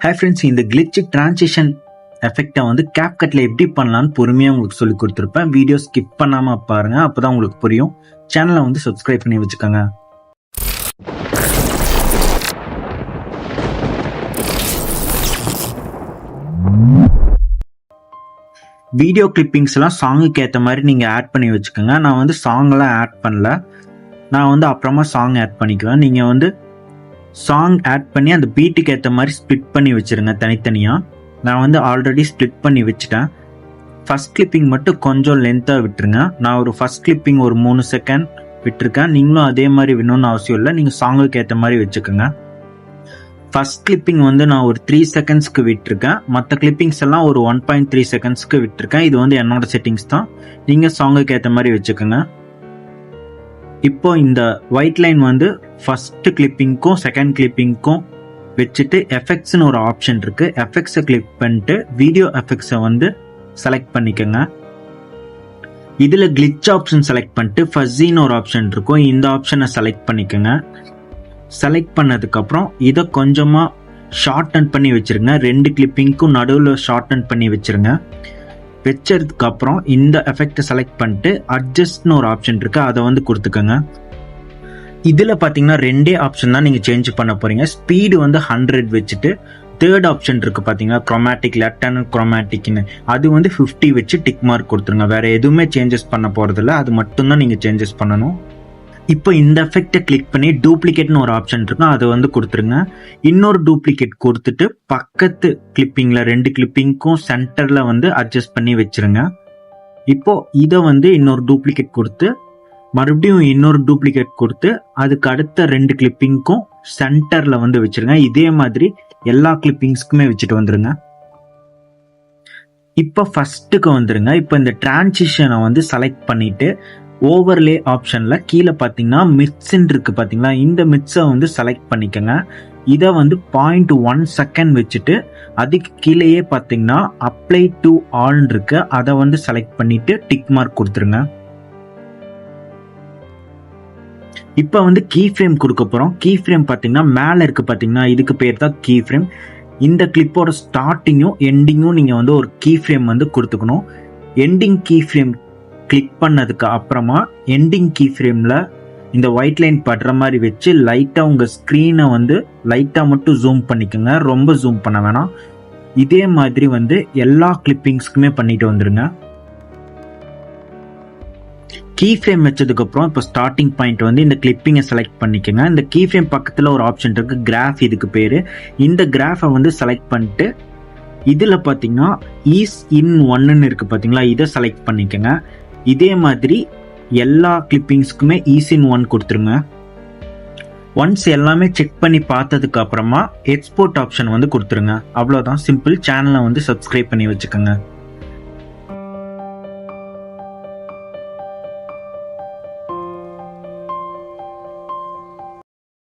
Hi friends, இந்த glitch transition எஃபெக்டை வந்து கேப்கட்டில் எப்படி பண்ணலான்னு பொறுமையாக உங்களுக்கு சொல்லி கொடுத்துருப்பேன். வீடியோ ஸ்கிப் பண்ணாமல் பாருங்க, அப்போதான் உங்களுக்கு புரியும். சேனலை வந்து சப்ஸ்கிரைப் பண்ணி வச்சுக்கோங்க. வீடியோ கிளிப்பிங்ஸ்லாம் சாங்குக்கு ஏற்ற மாதிரி நீங்கள் ஆட் பண்ணி வச்சுக்கோங்க. நான் வந்து சாங்லாம் ஆட் பண்ணல, நான் வந்து அப்புறமா சாங் ஆட் பண்ணிக்குவேன். நீங்கள் வந்து சாங் ஆட் பண்ணி அந்த பீட்டுக்கு ஏற்ற மாதிரி ஸ்ப்ளிட் பண்ணி வச்சுருங்க தனித்தனியாக. நான் வந்து ஆல்ரெடி ஸ்ப்ளிட் பண்ணி வச்சுட்டேன். ஃபஸ்ட் கிளிப்பிங் மட்டும் கொஞ்சம் லென்த்தாக விட்டுருங்க. நான் ஒரு ஃபஸ்ட் கிளிப்பிங் ஒரு 3 செகண்ட் விட்டுருக்கேன். நீங்களும் அதே மாதிரி வேணும்னு அவசியம் இல்லை, நீங்கள் சாங்குக்கு ஏற்ற மாதிரி வச்சுக்கோங்க. ஃபஸ்ட் கிளிப்பிங் வந்து நான் ஒரு 3 செகண்ட்ஸ்க்கு விட்டுருக்கேன். மற்ற கிளிப்பிங்ஸ் எல்லாம் ஒரு 1.3 செகண்ட்ஸ்க்கு விட்டுருக்கேன். இது வந்து என்னோட செட்டிங்ஸ் தான், நீங்கள் சாங்குக்கு ஏற்ற மாதிரி வச்சுக்கோங்க. இப்போ இந்த ஒயிட் லைன் வந்து ஃபர்ஸ்ட் கிளிப்பிங்க்கும் செகண்ட் கிளிப்பிங்க்கும் வச்சுட்டு எஃபெக்ட்ஸ்னு ஒரு ஆப்ஷன் இருக்கு. எஃபெக்ட்ஸை கிளிக் பண்ணிட்டு வீடியோ எஃபெக்ட்ஸை வந்து செலக்ட் பண்ணிக்கோங்க. இதில் கிளிட்ச் ஆப்ஷன் செலக்ட் பண்ணிட்டு ஃபஸ்ஸின்னு ஒரு ஆப்ஷன் இருக்கும், இந்த ஆப்ஷனை செலக்ட் பண்ணிக்கோங்க. செலக்ட் பண்ணதுக்கப்புறம் இதை கொஞ்சமாக ஷார்டன் பண்ணி வச்சுருங்க. 2 கிளிப்பிங்க்கும் நடுவில் ஷார்டன் பண்ணி வச்சுருங்க. வச்சதுக்கு அப்புறம் இந்த எஃபெக்டை செலக்ட் பண்ணிட்டு அட்ஜஸ்ட்னு ஒரு ஆப்ஷன் இருக்கு, அதை வந்து கொடுத்துக்கோங்க. இதில் பார்த்தீங்கன்னா 2 ஆப்ஷன் தான் நீங்கள் சேஞ்ச் பண்ண போறீங்க. ஸ்பீடு வந்து 100 வச்சுட்டு, தேர்ட் ஆப்ஷன் இருக்கு பார்த்தீங்கன்னா குரோமேட்டிக், லெஃப்ட் ஹேண்ட் குரோமேட்டிக்னு, அது வந்து 50 வச்சு டிக் மார்க் கொடுத்துருங்க. வேற எதுவுமே சேஞ்சஸ் பண்ண போறதில்ல, அது மட்டும்தான் நீங்கள் சேஞ்சஸ் பண்ணணும். இப்போ இந்த எஃபெக்டை கிளிக் பண்ணி டூப்ளிகேட்னு ஒரு ஆப்ஷன் இருக்கும், அதை வந்து கொடுத்துருங்க. இன்னொரு டூப்ளிகேட் கொடுத்துட்டு பக்கத்து கிளிப்பிங்கில் 2 கிளிப்பிங்க்கும் சென்டரில் வந்து அட்ஜஸ்ட் பண்ணி வச்சுருங்க. இப்போ இதை வந்து இன்னொரு டூப்ளிகேட் கொடுத்து மறுபடியும் இன்னொரு டூப்ளிகேட் கொடுத்து அதுக்கு அடுத்த 2 கிளிப்பிங்க்கும் சென்டரில் வந்து வச்சுருங்க. இதே மாதிரி எல்லா கிளிப்பிங்ஸ்க்குமே வச்சுட்டு வந்துருங்க. இப்போ ஃபர்ஸ்ட்டுக்கு வந்துருங்க. இப்போ இந்த டிரான்சிஷனை வந்து செலக்ட் பண்ணிட்டு ஓவர்லே ஆப்ஷன்ல கீழே பார்த்தீங்கன்னா மிட்ஸ்ன்னு இருக்கு பார்த்தீங்களா, இந்த மிட்ஸை வந்து செலக்ட் பண்ணிக்கோங்க. இதை வந்து 0.1 செகண்ட் வச்சுட்டு அதுக்கு கீழேயே பார்த்தீங்கன்னா அப்ளை டு ஆல் இருக்கு, அதை வந்து செலக்ட் பண்ணிட்டு டிக் மார்க் கொடுத்துருங்க. இப்போ வந்து கீ ஃப்ரேம் கொடுக்க போகிறோம். கீ ஃப்ரேம் பார்த்தீங்கன்னா மேலே இருக்கு பார்த்தீங்கன்னா, இதுக்கு பேர் தான் கீ ஃப்ரேம். இந்த கிளிப்போட ஸ்டார்டிங்கும் எண்டிங்கும் நீங்கள் வந்து ஒரு கீ ஃப்ரேம் வந்து கொடுத்துக்கணும். எண்டிங் கீ ஃப்ரேம் கிளிக் பண்ணதுக்கு அப்புறமா எண்டிங் கீ ஃப்ரேமில் இந்த ஒயிட் லைன் படுற மாதிரி வச்சு லைட்டாக உங்கள் ஸ்க்ரீனை வந்து லைட்டாக மட்டும் ஜூம் பண்ணிக்கோங்க, ரொம்ப ஜூம் பண்ண வேணாம். இதே மாதிரி வந்து எல்லா கிளிப்பிங்ஸ்க்குமே பண்ணிட்டு வந்துடுங்க. கீ ஃப்ரேம் வச்சதுக்கப்புறம் இப்போ ஸ்டார்டிங் பாயிண்ட் வந்து இந்த கிளிப்பிங்கை செலக்ட் பண்ணிக்கோங்க. இந்த கீ ஃப்ரேம் பக்கத்தில் ஒரு ஆப்ஷன் இருக்கு, கிராஃப், இதுக்கு பேர். இந்த கிராஃபை வந்து செலக்ட் பண்ணிட்டு இதில் பார்த்தீங்கன்னா ஈஸ் இன் ஒன்னு இருக்கு பார்த்தீங்களா, இதை செலக்ட் பண்ணிக்கோங்க. இதே மாதிரி எல்லா கிளிப்பிங்ஸ்க்குமே ஈஸ் இன் 1 கொடுத்துருங்க. ஒன்ஸ் எல்லாமே செக் பண்ணி பார்த்ததுக்கு அப்புறமா எக்ஸ்போர்ட் ஆப்ஷன் வந்து கொடுத்துருங்க. அவ்வளோதான், சிம்பிள். சேனலை வந்து சப்ஸ்கிரைப் பண்ணி வச்சுக்கோங்க.